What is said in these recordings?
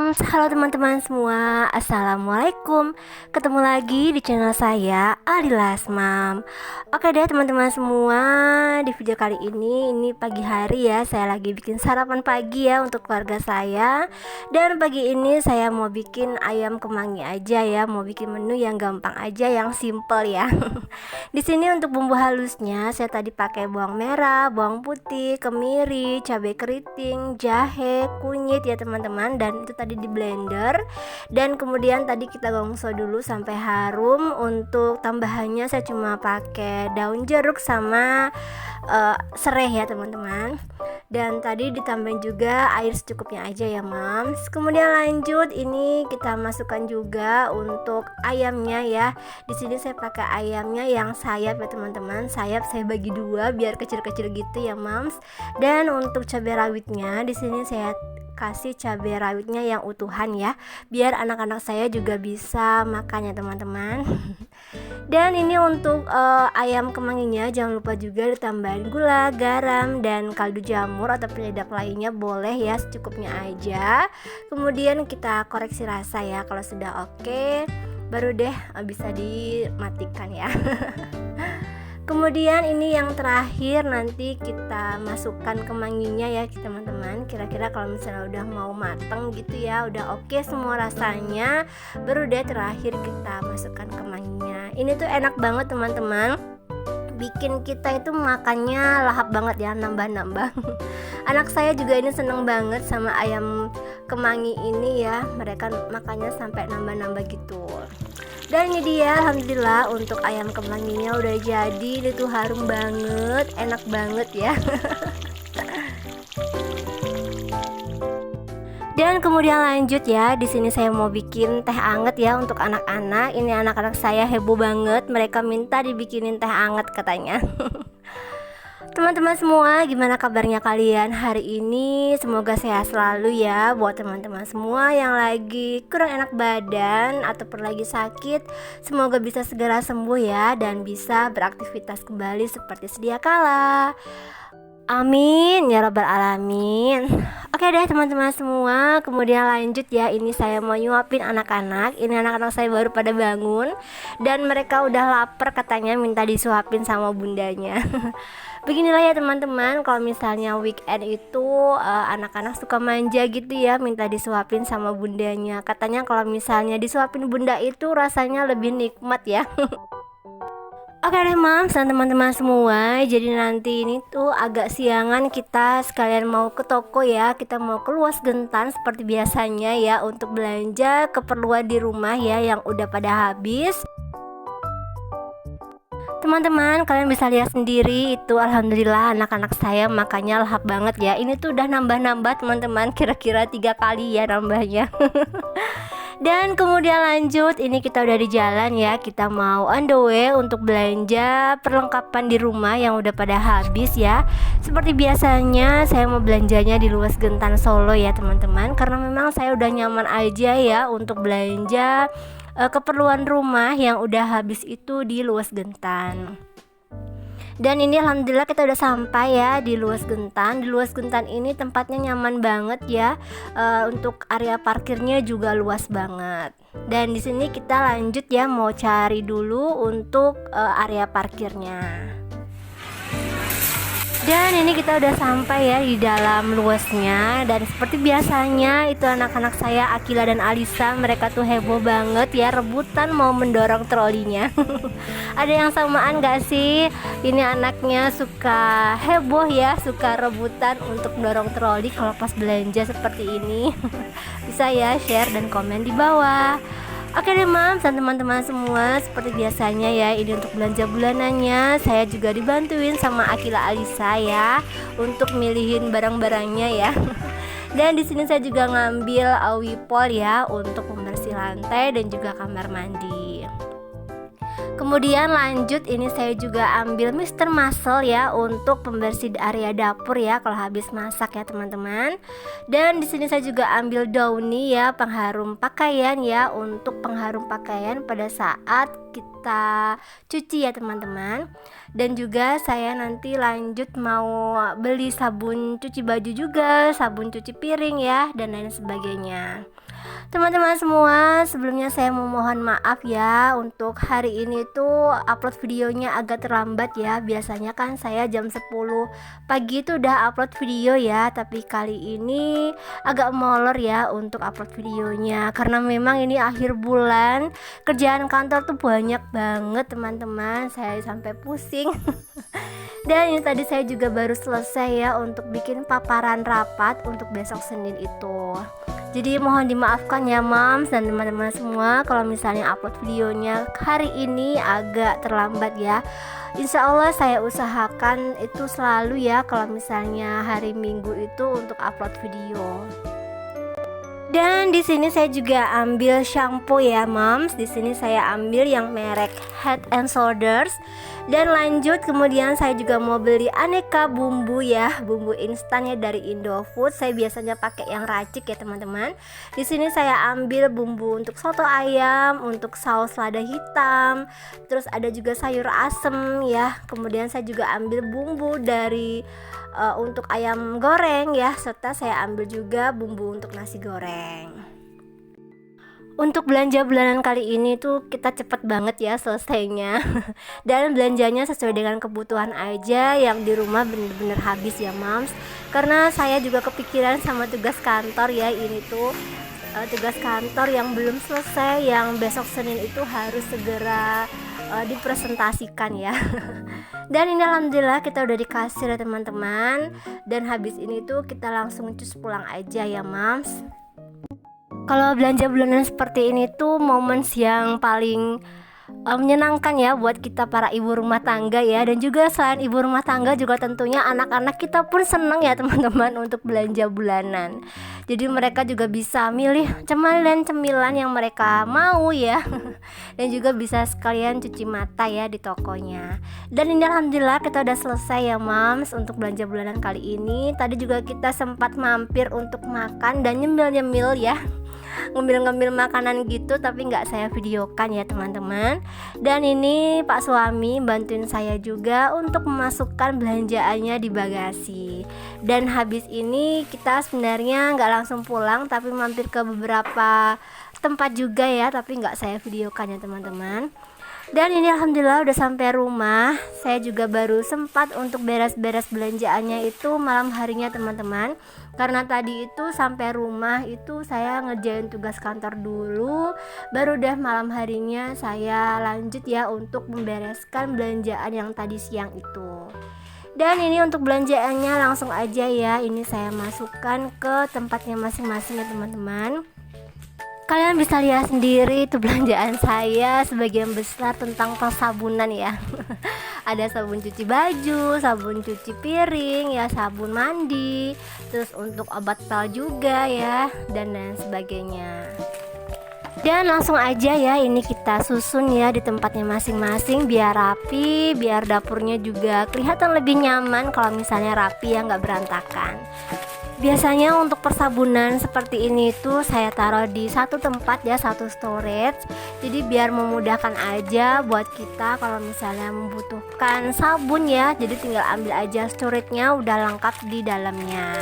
Moms, halo teman-teman semua. Assalamualaikum. Ketemu lagi di channel saya, Alilas Mam. Oke deh teman-teman semua, di video kali ini pagi hari ya, saya lagi bikin sarapan pagi ya untuk keluarga saya. Dan pagi ini saya mau bikin ayam kemangi aja ya, mau bikin menu yang gampang aja, yang simple ya. Di sini untuk bumbu halusnya saya tadi pakai bawang merah, bawang putih, kemiri, cabai keriting, jahe, kunyit ya teman-teman, dan itu tadi di blender. Dan kemudian tadi kita gongso dulu sampai harum. Untuk tambahannya saya cuma pakai daun jeruk sama serai ya teman-teman. Dan tadi ditambahin juga air secukupnya aja ya Mams. Kemudian lanjut, ini kita masukkan juga untuk ayamnya ya. Di sini saya pakai ayamnya yang sayap ya teman-teman. Sayap saya bagi dua biar kecil-kecil gitu ya Mams. Dan untuk cabai rawitnya di sini saya kasih cabai rawitnya yang utuhan ya, biar anak-anak saya juga bisa makan ya teman-teman. Dan ini untuk ayam kemanginya jangan lupa juga ditambahin gula, garam, dan kaldu jamur atau penyedap lainnya boleh ya, secukupnya aja. Kemudian kita koreksi rasa ya, kalau sudah oke baru deh bisa dimatikan ya. Kemudian ini yang terakhir, nanti kita masukkan kemanginya ya teman-teman. Kira-kira kalau misalnya udah mau mateng gitu ya, udah oke semua rasanya, baru deh terakhir kita masukkan kemanginya. Ini tuh enak banget teman-teman, bikin kita itu makannya lahap banget ya, nambah-nambah. Anak saya juga ini seneng banget sama ayam kemangi ini ya, mereka makannya sampai nambah-nambah gitu. Dan ini dia, alhamdulillah untuk ayam kemanginya udah jadi. Ini tuh harum banget, enak banget ya. Dan kemudian lanjut ya, di sini saya mau bikin teh anget ya untuk anak-anak. Ini anak-anak saya heboh banget, mereka minta dibikinin teh anget katanya. Teman-teman semua, gimana kabarnya kalian hari ini? Semoga sehat selalu ya. Buat teman-teman semua yang lagi kurang enak badan ataupun lagi sakit, semoga bisa segera sembuh ya, dan bisa beraktivitas kembali seperti sedia kala. Amin ya rabbal alamin. Oke deh teman-teman semua, kemudian lanjut ya, ini saya mau nyuapin anak-anak. Ini anak-anak saya baru pada bangun dan mereka udah lapar katanya, minta disuapin sama bundanya. Beginilah ya teman-teman, kalau misalnya weekend itu anak-anak suka manja gitu ya, minta disuapin sama bundanya. Katanya kalau misalnya disuapin bunda itu rasanya lebih nikmat ya. Oke deh Mams dan teman-teman semua, jadi nanti ini tuh agak siangan, kita sekalian mau ke toko ya. Kita mau ke Luas Gentan seperti biasanya ya, untuk belanja keperluan di rumah ya yang udah pada habis. Teman-teman, kalian bisa lihat sendiri itu, alhamdulillah anak-anak saya makannya lahap banget ya. Ini tuh udah nambah-nambah teman-teman, kira-kira 3 kali ya nambahnya. Dan kemudian lanjut, ini kita udah di jalan ya, kita mau on the way untuk belanja perlengkapan di rumah yang udah pada habis ya. Seperti biasanya saya mau belanjanya di Luas Gentan Solo ya teman-teman, karena memang saya udah nyaman aja ya untuk belanja keperluan rumah yang udah habis itu di Luas Gentan. Dan ini alhamdulillah kita udah sampai ya di Luas Gentan. Di Luas Gentan ini tempatnya nyaman banget ya. Untuk area parkirnya juga luas banget. Dan di sini kita lanjut ya, mau cari dulu untuk area parkirnya. Dan ini kita udah sampai ya di dalam luasnya. Dan seperti biasanya itu anak-anak saya Akila dan Alisa, mereka tuh heboh banget ya, rebutan mau mendorong trolinya. Ada yang samaan gak sih? Ini anaknya suka heboh ya, suka rebutan untuk mendorong troli kalau pas belanja seperti ini. Bisa ya share dan komen di bawah. Oke deh Mams dan teman-teman semua, seperti biasanya ya, ini untuk belanja bulanannya saya juga dibantuin sama Akila Alisa ya untuk milihin barang-barangnya ya. Dan di sini saya juga ngambil Wipol ya untuk pembersih lantai dan juga kamar mandi. Kemudian lanjut, ini saya juga ambil Mr. Muscle ya untuk pembersih area dapur ya kalau habis masak ya teman-teman. Dan di sini saya juga ambil Downy ya, pengharum pakaian ya, untuk pengharum pakaian pada saat kita cuci ya teman-teman. Dan juga saya nanti lanjut mau beli sabun cuci baju juga, sabun cuci piring ya, dan lain sebagainya. Teman-teman semua, sebelumnya saya memohon maaf ya untuk hari ini tuh upload videonya agak terlambat ya. Biasanya kan saya jam 10 pagi itu udah upload video ya, tapi kali ini agak molor ya untuk upload videonya karena memang ini akhir bulan, kerjaan kantor tuh banyak banget teman-teman. Saya sampai pusing. Dan ini tadi saya juga baru selesai ya untuk bikin paparan rapat untuk besok Senin itu. Jadi mohon dimaafkan ya Mams dan teman-teman semua kalau misalnya upload videonya hari ini agak terlambat ya. Insya Allah saya usahakan itu selalu ya kalau misalnya hari Minggu itu untuk upload video. Dan di sini saya juga ambil shampoo ya Moms. Di sini saya ambil yang merek Head and Shoulders. Dan lanjut kemudian saya juga mau beli aneka bumbu ya, bumbu instan ya dari Indofood. Saya biasanya pakai yang racik ya teman-teman. Di sini saya ambil bumbu untuk soto ayam, untuk saus lada hitam, terus ada juga sayur asem ya. Kemudian saya juga ambil bumbu dari untuk ayam goreng ya, serta saya ambil juga bumbu untuk nasi goreng. Untuk belanja bulanan kali ini tuh kita cepet banget ya selesainya. Dan belanjanya sesuai dengan kebutuhan aja, yang di rumah bener-bener habis ya Mams. Karena saya juga kepikiran sama tugas kantor ya, ini tuh tugas kantor yang belum selesai, yang besok Senin itu harus segera dipresentasikan ya. Dan ini alhamdulillah kita udah dikasih ya teman-teman. Dan habis ini tuh kita langsung cus pulang aja ya Mams. Kalau belanja bulanan seperti ini tuh moments yang paling menyenangkan ya buat kita para ibu rumah tangga ya. Dan juga selain ibu rumah tangga juga tentunya anak-anak kita pun senang ya teman-teman untuk belanja bulanan. Jadi mereka juga bisa milih cemilan-cemilan yang mereka mau ya. Dan juga bisa sekalian cuci mata ya di tokonya. Dan ini alhamdulillah kita udah selesai ya Mams untuk belanja bulanan kali ini. Tadi juga kita sempat mampir untuk makan dan nyemil-nyemil ya, ngemil-ngemil makanan gitu, tapi nggak saya videokan ya teman-teman. Dan ini Pak suami bantuin saya juga untuk memasukkan belanjaannya di bagasi. Dan habis ini kita sebenarnya nggak langsung pulang, tapi mampir ke beberapa tempat juga ya, tapi nggak saya videokan ya teman-teman. Dan ini alhamdulillah udah sampai rumah. Saya juga baru sempat untuk beres-beres belanjaannya itu malam harinya teman-teman. Karena tadi itu sampai rumah itu saya ngerjain tugas kantor dulu, baru deh malam harinya saya lanjut ya untuk membereskan belanjaan yang tadi siang itu. Dan ini untuk belanjaannya langsung aja ya, ini saya masukkan ke tempatnya masing-masing ya teman-teman. Kalian bisa lihat sendiri itu belanjaan saya sebagian besar tentang persabunan ya. Ada sabun cuci baju, sabun cuci piring ya, sabun mandi, terus untuk obat pel juga ya, dan lain sebagainya. Dan langsung aja ya ini kita susun ya di tempatnya masing-masing biar rapi, biar dapurnya juga kelihatan lebih nyaman kalau misalnya rapi ya, nggak berantakan. Biasanya untuk persabunan seperti ini tuh saya taruh di satu tempat ya, satu storage. Jadi biar memudahkan aja buat kita kalau misalnya membutuhkan sabun ya. Jadi tinggal ambil aja storage-nya, udah lengkap di dalamnya.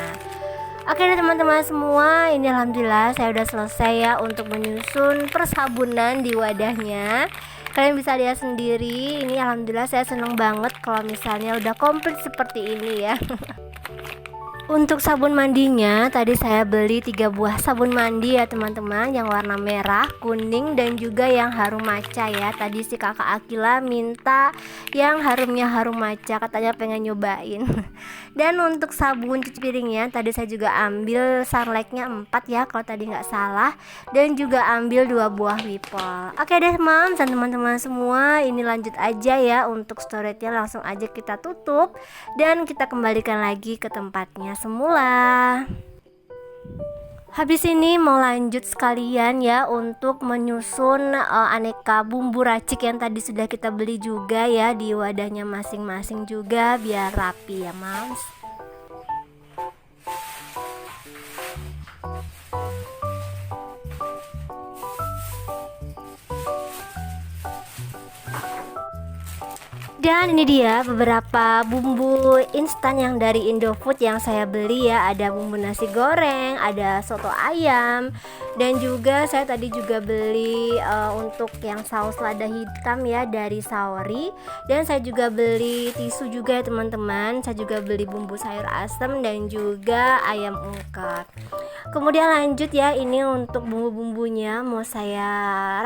Oke deh teman-teman semua, ini alhamdulillah saya udah selesai ya untuk menyusun persabunan di wadahnya. Kalian bisa lihat sendiri, ini alhamdulillah saya seneng banget kalau misalnya udah komplit seperti ini ya. Untuk sabun mandinya tadi saya beli 3 buah sabun mandi ya teman-teman, yang warna merah, kuning, dan juga yang harum matcha ya. Tadi si kakak Akila minta yang harumnya harum matcha, katanya pengen nyobain. Dan untuk sabun cuci piringnya tadi saya juga ambil Sunlight-nya 4 ya kalau tadi nggak salah, dan juga ambil 2 buah Wipol. Oke deh Mams dan teman-teman semua, ini lanjut aja ya untuk storage-nya, langsung aja kita tutup dan kita kembalikan lagi ke tempatnya semula. Habis ini mau lanjut sekalian ya untuk menyusun aneka bumbu racik yang tadi sudah kita beli juga ya di wadahnya masing-masing juga biar rapi ya Mams. Dan ini dia beberapa bumbu instan yang dari Indofood yang saya beli ya. Ada bumbu nasi goreng, ada soto ayam, dan juga saya tadi juga beli untuk yang saus lada hitam ya dari Saori. Dan saya juga beli tisu juga ya teman-teman. Saya juga beli bumbu sayur asem dan juga ayam ungkep. Kemudian lanjut ya, ini untuk bumbu-bumbunya mau saya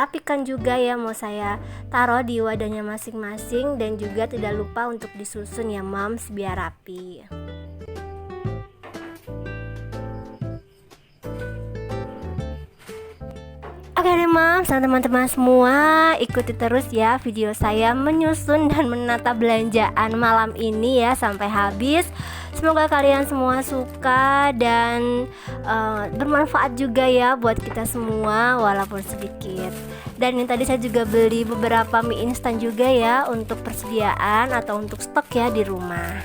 rapikan juga ya, mau saya taruh di wadahnya masing-masing, dan juga tidak lupa untuk disusun ya moms biar rapi. Oke deh moms dan teman-teman semua, ikuti terus ya video saya menyusun dan menata belanjaan malam ini ya sampai habis. Semoga kalian semua suka dan bermanfaat juga ya buat kita semua walaupun sedikit. Dan ini tadi saya juga beli beberapa mie instan juga ya untuk persediaan atau untuk stok ya di rumah.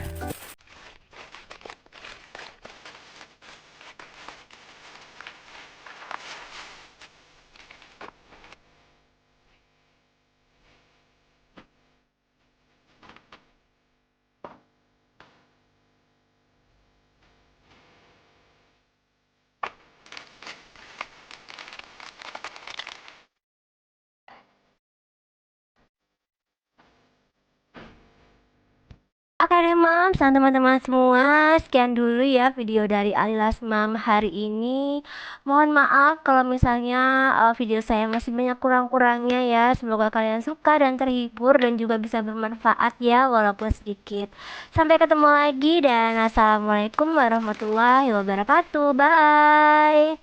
Oke deh Mams dan teman-teman semua, sekian dulu ya video dari Alilas Mam hari ini. Mohon maaf kalau misalnya video saya masih banyak kurang-kurangnya ya. Semoga kalian suka dan terhibur dan juga bisa bermanfaat ya walaupun sedikit. Sampai ketemu lagi dan assalamualaikum warahmatullahi wabarakatuh. Bye.